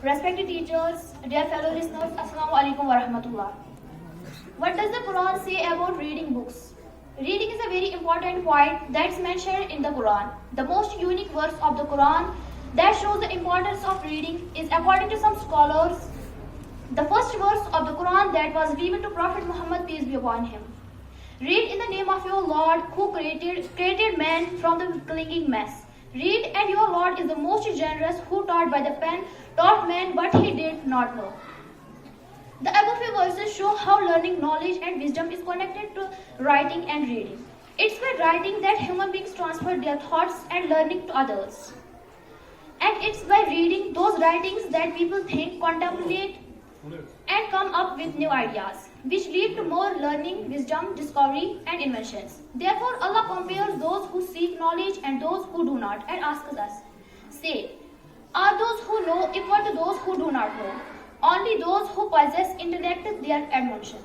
Respected teachers, dear fellow listeners, Assalamu alaikum wa rahmatullah. What does the Quran say about reading books? Reading is a very important point that's mentioned in the Quran. The most unique verse of the Quran that shows the importance of reading is, according to some scholars, the first verse of the Quran that was given to Prophet Muhammad, peace be upon him. Read in the name of your Lord who created man from the clinging mess. Read, and your Lord is the most generous who taught by the pen, taught man what he did not know. The above few verses show how learning, knowledge and wisdom is connected to writing and reading. It's by writing that human beings transfer their thoughts and learning to others. And it's by reading those writings that people think, contemplate and come up with new ideas, which lead to more learning, wisdom, discovery and inventions. Therefore, Allah compares those who seek knowledge and those who do not and asks us, say, are those who know equal to those who do not know? Only those who possess intellect their admonition.